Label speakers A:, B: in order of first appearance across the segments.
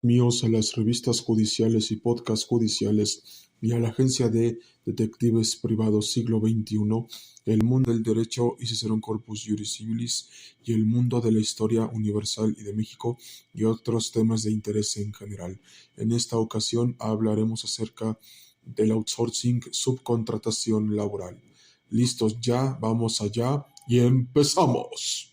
A: Míos a las revistas judiciales y podcasts judiciales y a la agencia de detectives privados siglo XXI, el mundo del derecho y Cicerón Corpus Juris Civilis y el mundo de la historia universal y de México y otros temas de interés en general. En esta ocasión hablaremos acerca del outsourcing, subcontratación laboral. ¿Listos ya? Vamos allá y empezamos.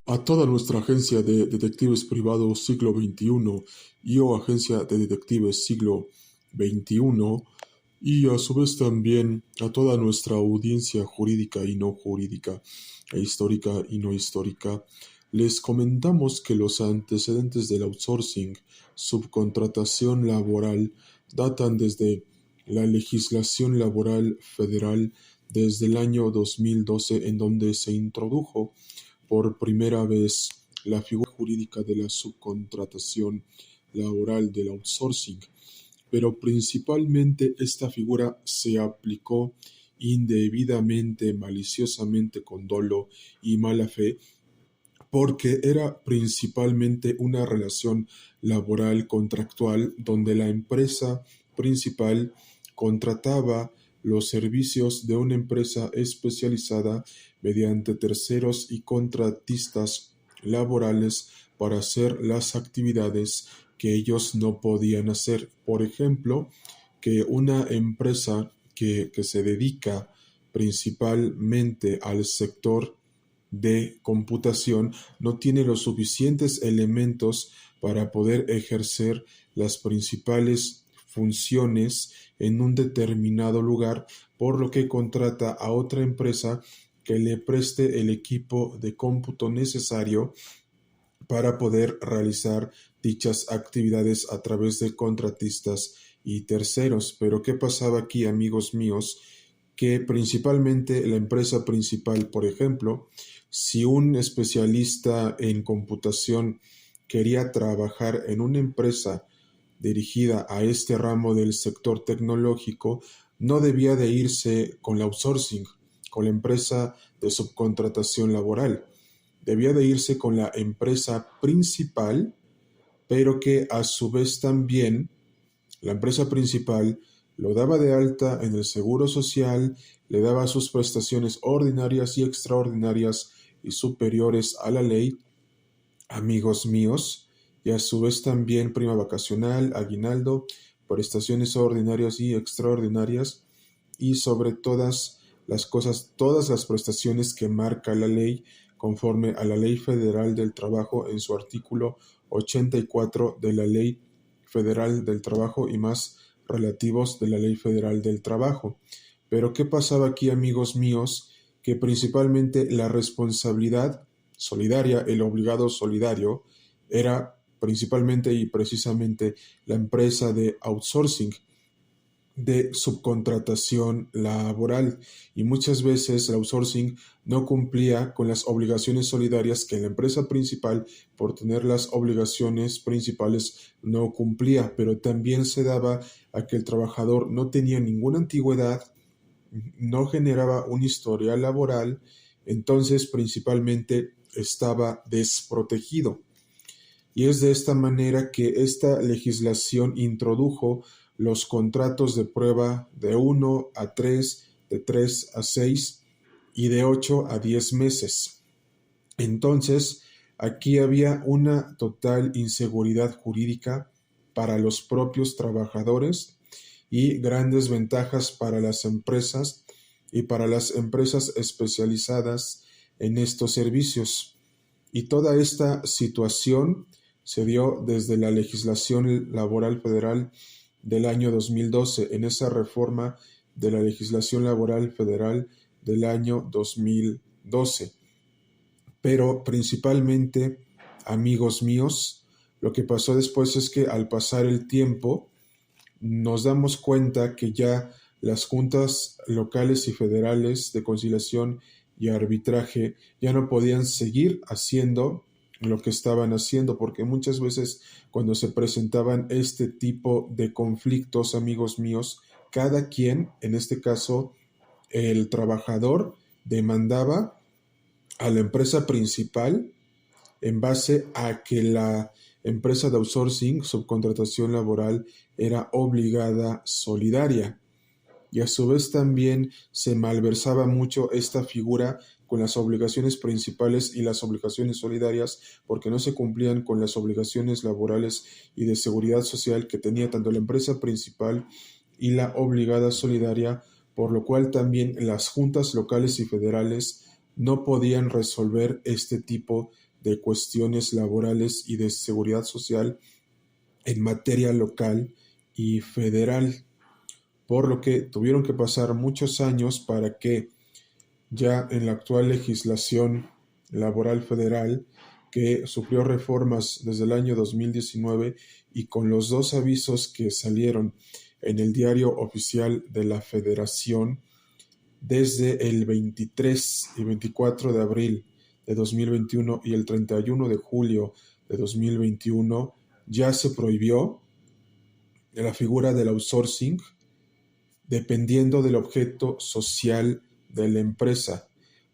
A: A toda nuestra agencia de detectives privados siglo XXI y o agencia de detectives siglo XXI y a su vez también a toda nuestra audiencia jurídica y no jurídica e histórica y no histórica, les comentamos que los antecedentes del outsourcing, subcontratación laboral, datan desde la legislación laboral federal desde el año 2012, en donde se introdujo por primera vez la figura jurídica de la subcontratación laboral del outsourcing, pero principalmente esta figura se aplicó indebidamente, maliciosamente, con dolo y mala fe, porque era principalmente una relación laboral contractual donde la empresa principal contrataba los servicios de una empresa especializada mediante terceros y contratistas laborales para hacer las actividades que ellos no podían hacer. Por ejemplo, que una empresa que se dedica principalmente al sector de computación no tiene los suficientes elementos para poder ejercer las principales funciones en un determinado lugar, por lo que contrata a otra empresa que le preste el equipo de cómputo necesario para poder realizar dichas actividades a través de contratistas y terceros. Pero ¿qué pasaba aquí, amigos míos? Que principalmente la empresa principal, por ejemplo, si un especialista en computación quería trabajar en una empresa dirigida a este ramo del sector tecnológico, no debía de irse con la outsourcing, con la empresa de subcontratación laboral. Debía de irse con la empresa principal, pero que a su vez también la empresa principal lo daba de alta en el Seguro Social, le daba sus prestaciones ordinarias y extraordinarias y superiores a la ley, amigos míos, y a su vez también prima vacacional, aguinaldo, prestaciones ordinarias y extraordinarias, y sobre todas las cosas, todas las prestaciones que marca la ley conforme a la Ley Federal del Trabajo en su artículo 84 de la Ley Federal del Trabajo y más relativos de la Ley Federal del Trabajo. Pero ¿qué pasaba aquí, amigos míos? Que principalmente la responsabilidad solidaria, el obligado solidario, era principalmente y precisamente la empresa de outsourcing, de subcontratación laboral, y muchas veces el outsourcing no cumplía con las obligaciones solidarias que la empresa principal, por tener las obligaciones principales, no cumplía, pero también se daba a que el trabajador no tenía ninguna antigüedad, no generaba un historial laboral, entonces principalmente estaba desprotegido. Y es de esta manera que esta legislación introdujo los contratos de prueba de 1 a 3, de 3 a 6 y de 8 a 10 meses. Entonces, aquí había una total inseguridad jurídica para los propios trabajadores y grandes ventajas para las empresas y para las empresas especializadas en estos servicios. Y toda esta situación se dio desde la legislación laboral federal del año 2012, en esa reforma de la legislación laboral federal del año 2012. Pero principalmente, amigos míos, lo que pasó después es que al pasar el tiempo nos damos cuenta que ya las juntas locales y federales de conciliación y arbitraje ya no podían seguir haciendo lo que estaban haciendo, porque muchas veces cuando se presentaban este tipo de conflictos, amigos míos, cada quien, en este caso el trabajador, demandaba a la empresa principal en base a que la empresa de outsourcing, subcontratación laboral, era obligada solidaria. Y a su vez también se malversaba mucho esta figura con las obligaciones principales y las obligaciones solidarias, porque no se cumplían con las obligaciones laborales y de seguridad social que tenía tanto la empresa principal y la obligada solidaria, por lo cual también las juntas locales y federales no podían resolver este tipo de cuestiones laborales y de seguridad social en materia local y federal, por lo que tuvieron que pasar muchos años para que ya en la actual legislación laboral federal, que sufrió reformas desde el año 2019 y con los dos avisos que salieron en el diario oficial de la Federación desde el 23 y 24 de abril de 2021 y el 31 de julio de 2021, ya se prohibió la figura del outsourcing dependiendo del objeto social de la empresa.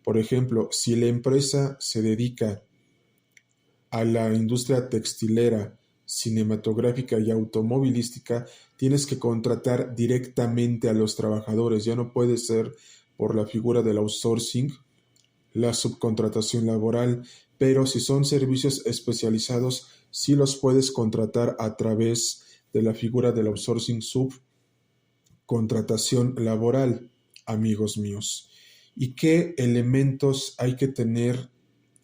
A: Por ejemplo, si la empresa se dedica a la industria textilera, cinematográfica y automovilística, tienes que contratar directamente a los trabajadores. Ya no puede ser por la figura del outsourcing, la subcontratación laboral, pero si son servicios especializados, sí los puedes contratar a través de la figura del outsourcing subcontratación laboral, amigos míos. ¿Y qué elementos hay que tener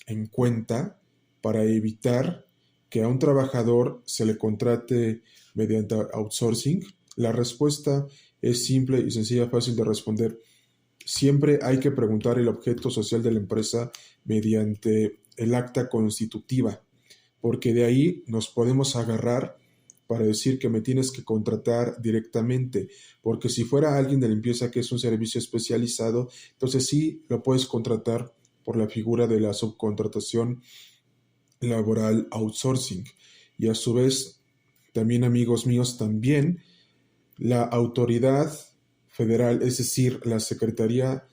A: en cuenta para evitar que a un trabajador se le contrate mediante outsourcing? La respuesta es simple y sencilla, fácil de responder. Siempre hay que preguntar el objeto social de la empresa mediante el acta constitutiva, porque de ahí nos podemos agarrar para decir que me tienes que contratar directamente, porque si fuera alguien de limpieza que es un servicio especializado, entonces sí lo puedes contratar por la figura de la subcontratación laboral outsourcing. Y a su vez, también amigos míos, también la autoridad federal, es decir, la Secretaría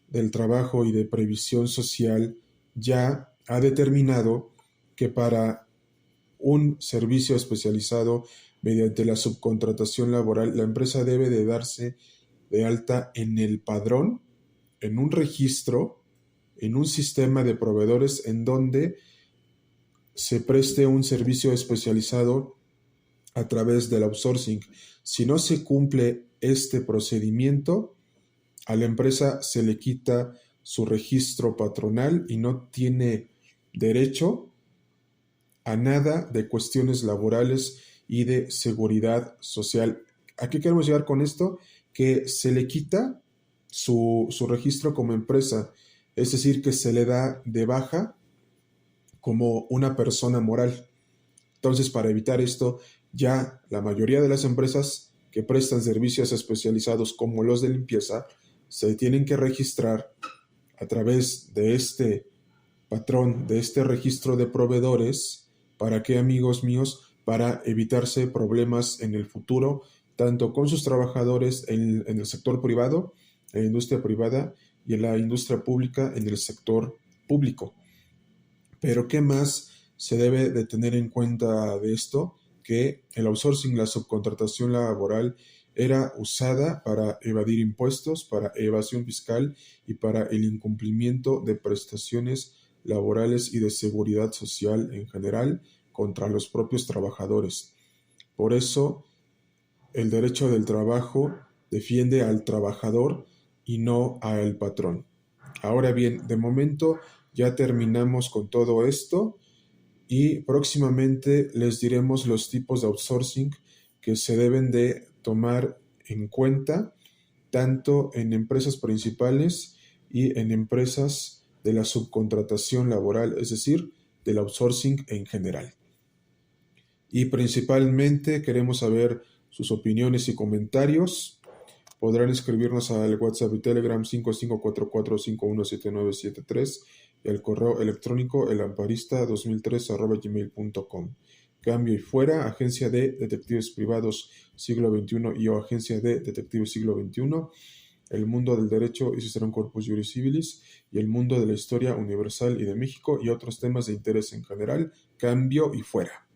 A: del Trabajo y de Previsión Social, ya ha determinado que para un servicio especializado mediante la subcontratación laboral, la empresa debe de darse de alta en el padrón, en un registro, en un sistema de proveedores en donde se preste un servicio especializado a través del outsourcing. Si no se cumple este procedimiento, a la empresa se le quita su registro patronal y no tiene derecho a nada de cuestiones laborales y de seguridad social. ¿A qué queremos llegar con esto? Que se le quita su registro como empresa, es decir, que se le da de baja como una persona moral. Entonces, para evitar esto, ya la mayoría de las empresas que prestan servicios especializados como los de limpieza se tienen que registrar a través de este patrón, de este registro de proveedores. ¿Para qué, amigos míos? Para evitarse problemas en el futuro, tanto con sus trabajadores en el sector privado, en la industria privada, y en la industria pública, en el sector público. Pero ¿qué más se debe de tener en cuenta de esto? Que el outsourcing, la subcontratación laboral, era usada para evadir impuestos, para evasión fiscal y para el incumplimiento de prestaciones laborales y de seguridad social en general contra los propios trabajadores. Por eso, el derecho del trabajo defiende al trabajador y no al patrón. Ahora bien, de momento ya terminamos con todo esto y próximamente les diremos los tipos de outsourcing que se deben de tomar en cuenta tanto en empresas principales y en empresas de la subcontratación laboral, es decir, del outsourcing en general. Y principalmente queremos saber sus opiniones y comentarios Podrán escribirnos al WhatsApp y Telegram 5544517973 y al correo electrónico elamparista2003@gmail.com. Cambio y fuera, Agencia de Detectives Privados Siglo XXI y o Agencia de Detectives Siglo XXI, el mundo del derecho y su corpus juris civilis y el mundo de la historia universal y de México y otros temas de interés en general. Cambio y fuera.